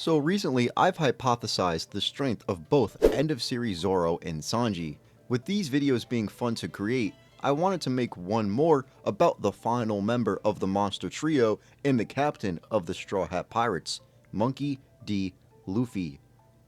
So recently, I've hypothesized the strength of both end of series Zoro and Sanji. With these videos being fun to create, I wanted to make one more about the final member of the monster trio and the captain of the Straw Hat Pirates, Monkey D. Luffy.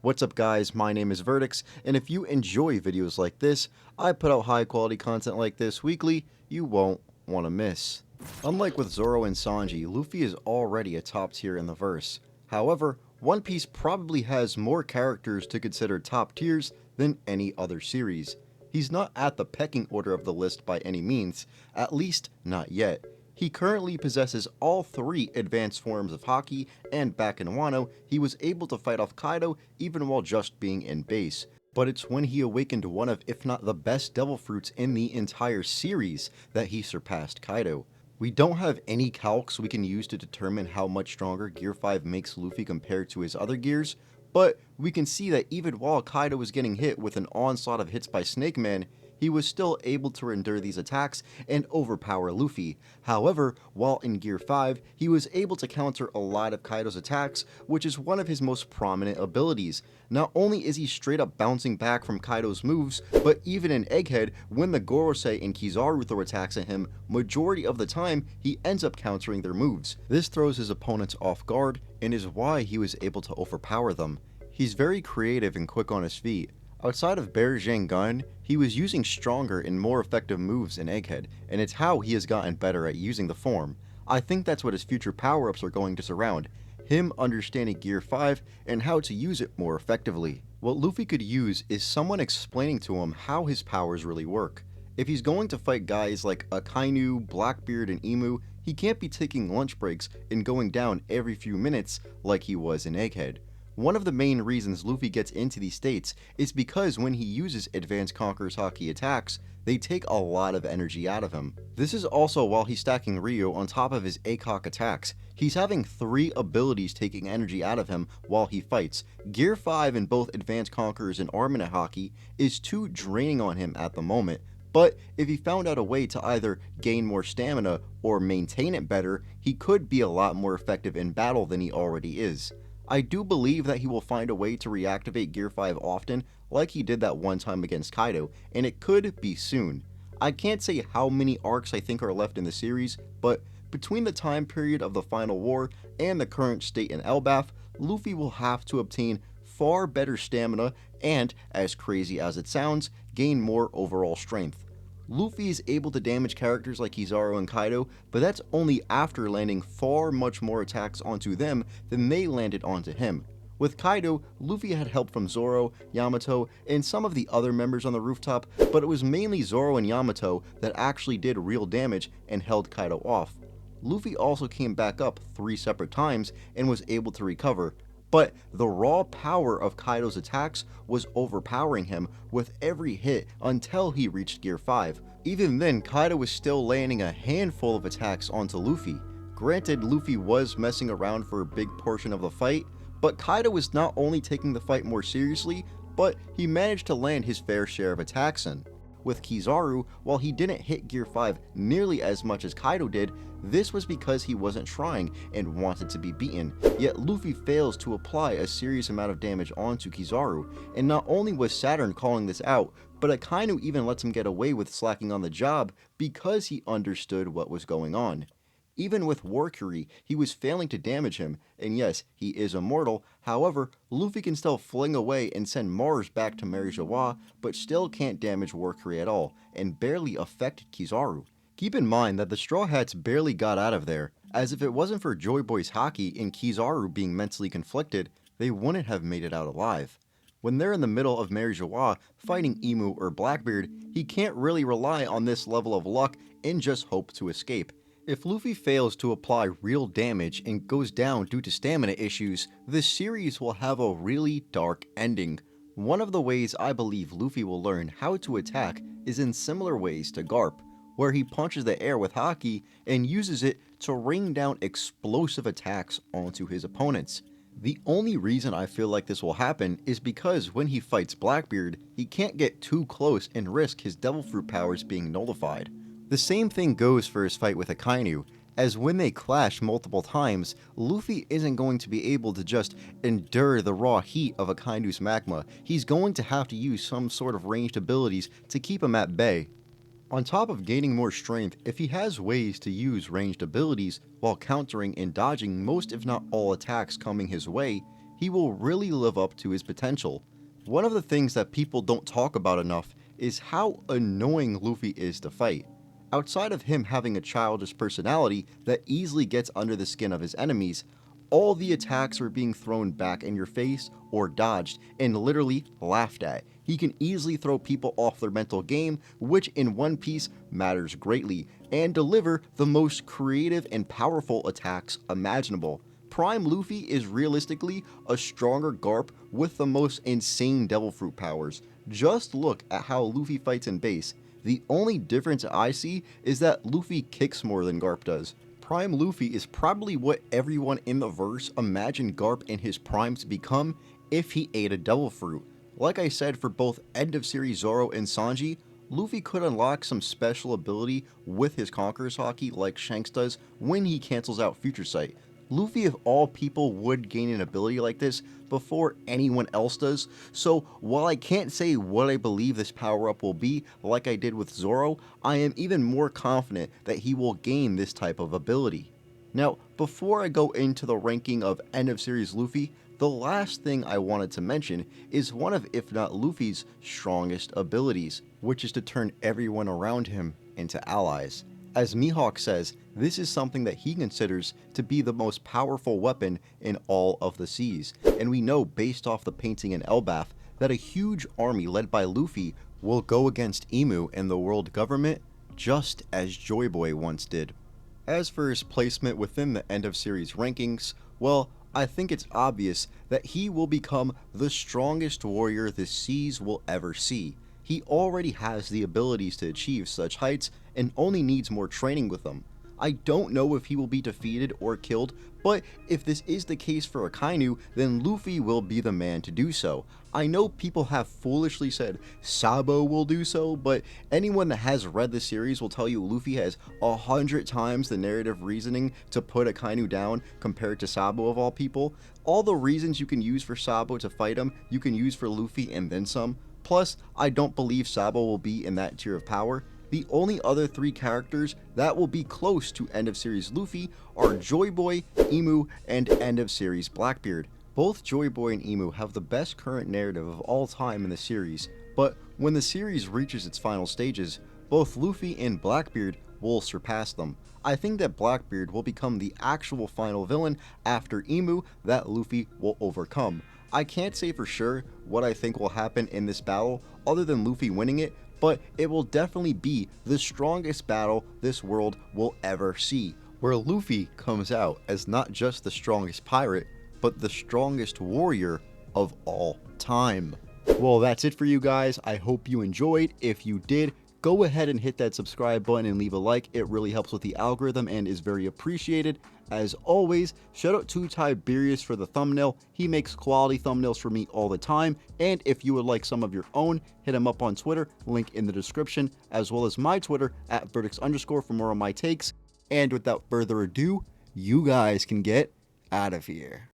What's up guys, my name is Vertics, and if you enjoy videos like this, I put out high quality content like this weekly, you won't want to miss. Unlike with Zoro and Sanji, Luffy is already a top tier in the verse. However, One Piece probably has more characters to consider top tiers than any other series. He's not at the pecking order of the list by any means, at least not yet. He currently possesses all three advanced forms of Haki, and back in Wano, he was able to fight off Kaido even while just being in base. But it's when he awakened one of, if not the best devil fruits in the entire series, that he surpassed Kaido. We don't have any calcs we can use to determine how much stronger Gear 5 makes Luffy compared to his other gears, but we can see that even while Kaido was getting hit with an onslaught of hits by Snake Man, he was still able to endure these attacks and overpower Luffy. However, while in Gear 5, he was able to counter a lot of Kaido's attacks, which is one of his most prominent abilities. Not only is he straight up bouncing back from Kaido's moves, but even in Egghead, when the Gorosei and Kizaru throw attacks at him, majority of the time, he ends up countering their moves. This throws his opponents off guard, and is why he was able to overpower them. He's very creative and quick on his feet. Outside of Bear Zhang Gun, he was using stronger and more effective moves in Egghead, and it's how he has gotten better at using the form. I think that's what his future power-ups are going to surround, him understanding Gear 5 and how to use it more effectively. What Luffy could use is someone explaining to him how his powers really work. If he's going to fight guys like Akainu, Blackbeard, and Emu, he can't be taking lunch breaks and going down every few minutes like he was in Egghead. One of the main reasons Luffy gets into these states is because when he uses Advanced Conqueror's Haki attacks, they take a lot of energy out of him. This is also while he's stacking Ryo on top of his ACOG attacks. He's having 3 abilities taking energy out of him while he fights. Gear 5 in both Advanced Conquerors and Armament Haki is too draining on him at the moment, but if he found out a way to either gain more stamina or maintain it better, he could be a lot more effective in battle than he already is. I do believe that he will find a way to reactivate Gear 5 often, like he did that one time against Kaido, and it could be soon. I can't say how many arcs I think are left in the series, but between the time period of the final war and the current state in Elbaf, Luffy will have to obtain far better stamina and, as crazy as it sounds, gain more overall strength. Luffy is able to damage characters like Kizaru and Kaido, but that's only after landing far much more attacks onto them than they landed onto him. With Kaido, Luffy had help from Zoro, Yamato, and some of the other members on the rooftop, but it was mainly Zoro and Yamato that actually did real damage and held Kaido off. Luffy also came back up 3 separate times and was able to recover, but the raw power of Kaido's attacks was overpowering him with every hit until he reached Gear 5. Even then, Kaido was still landing a handful of attacks onto Luffy. Granted, Luffy was messing around for a big portion of the fight, but Kaido was not only taking the fight more seriously, but he managed to land his fair share of attacks in. With Kizaru, while he didn't hit Gear 5 nearly as much as Kaido did, this was because he wasn't trying and wanted to be beaten. Yet Luffy fails to apply a serious amount of damage onto Kizaru, and not only was Saturn calling this out, but Akainu even lets him get away with slacking on the job because he understood what was going on. Even with Warcury, he was failing to damage him, and yes, he is immortal. However, Luffy can still fling away and send Mars back to Mary Joie, but still can't damage Warcury at all, and barely affected Kizaru. Keep in mind that the Straw Hats barely got out of there, as if it wasn't for Joy Boy's Haki and Kizaru being mentally conflicted, they wouldn't have made it out alive. When they're in the middle of Mary Joie fighting Emu or Blackbeard, he can't really rely on this level of luck and just hope to escape. If Luffy fails to apply real damage and goes down due to stamina issues, this series will have a really dark ending. One of the ways I believe Luffy will learn how to attack is in similar ways to Garp, where he punches the air with Haki and uses it to rain down explosive attacks onto his opponents. The only reason I feel like this will happen is because when he fights Blackbeard, he can't get too close and risk his Devil Fruit powers being nullified. The same thing goes for his fight with Akainu. as when they clash multiple times, Luffy isn't going to be able to just endure the raw heat of Akainu's magma. He's going to have to use some sort of ranged abilities to keep him at bay. On top of gaining more strength, if he has ways to use ranged abilities while countering and dodging most if not all attacks coming his way, he will really live up to his potential. One of the things that people don't talk about enough is how annoying Luffy is to fight. Outside of him having a childish personality that easily gets under the skin of his enemies, all the attacks are being thrown back in your face or dodged and literally laughed at. He can easily throw people off their mental game, which in One Piece matters greatly, and deliver the most creative and powerful attacks imaginable. Prime Luffy is realistically a stronger Garp with the most insane Devil Fruit powers. Just look at how Luffy fights in base. The only difference I see is that Luffy kicks more than Garp does. Prime Luffy is probably what everyone in the verse imagined Garp in his prime to become if he ate a Devil Fruit. Like I said for both End of Series Zoro and Sanji, Luffy could unlock some special ability with his Conqueror's Haki like Shanks does when he cancels out Future Sight. Luffy of all people would gain an ability like this before anyone else does, so while I can't say what I believe this power up will be like I did with Zoro, I am even more confident that he will gain this type of ability. Now, before I go into the ranking of End of Series Luffy, the last thing I wanted to mention is one of if not Luffy's strongest abilities, which is to turn everyone around him into allies. As Mihawk says, this is something that he considers to be the most powerful weapon in all of the seas, and we know based off the painting in Elbaf that a huge army led by Luffy will go against Emu and the world government just as Joy Boy once did. As for his placement within the end of series rankings, well, I think it's obvious that he will become the strongest warrior the seas will ever see. He already has the abilities to achieve such heights and only needs more training with them. I don't know if he will be defeated or killed, but if this is the case for Akainu, then Luffy will be the man to do so. I know people have foolishly said Sabo will do so, but anyone that has read the series will tell you Luffy has 100 times the narrative reasoning to put Akainu down compared to Sabo of all people. All the reasons you can use for Sabo to fight him, you can use for Luffy and then some. Plus, I don't believe Sabo will be in that tier of power. The only other three characters that will be close to End of Series Luffy are Joy Boy, Emu, and End of Series Blackbeard. Both Joy Boy and Emu have the best current narrative of all time in the series, but when the series reaches its final stages, both Luffy and Blackbeard will surpass them. I think that Blackbeard will become the actual final villain after Emu that Luffy will overcome. I can't say for sure what I think will happen in this battle other than Luffy winning it, but it will definitely be the strongest battle this world will ever see, where Luffy comes out as not just the strongest pirate, but the strongest warrior of all time. Well, that's it for you guys. I hope you enjoyed. If you did, go ahead and hit that subscribe button and leave a like. It really helps with the algorithm and is very appreciated. As always, shout out to Tiberius for the thumbnail. He makes quality thumbnails for me all the time. And if you would like some of your own, hit him up on Twitter, link in the description, as well as my Twitter at Vertics_ for more of my takes. And without further ado, you guys can get out of here.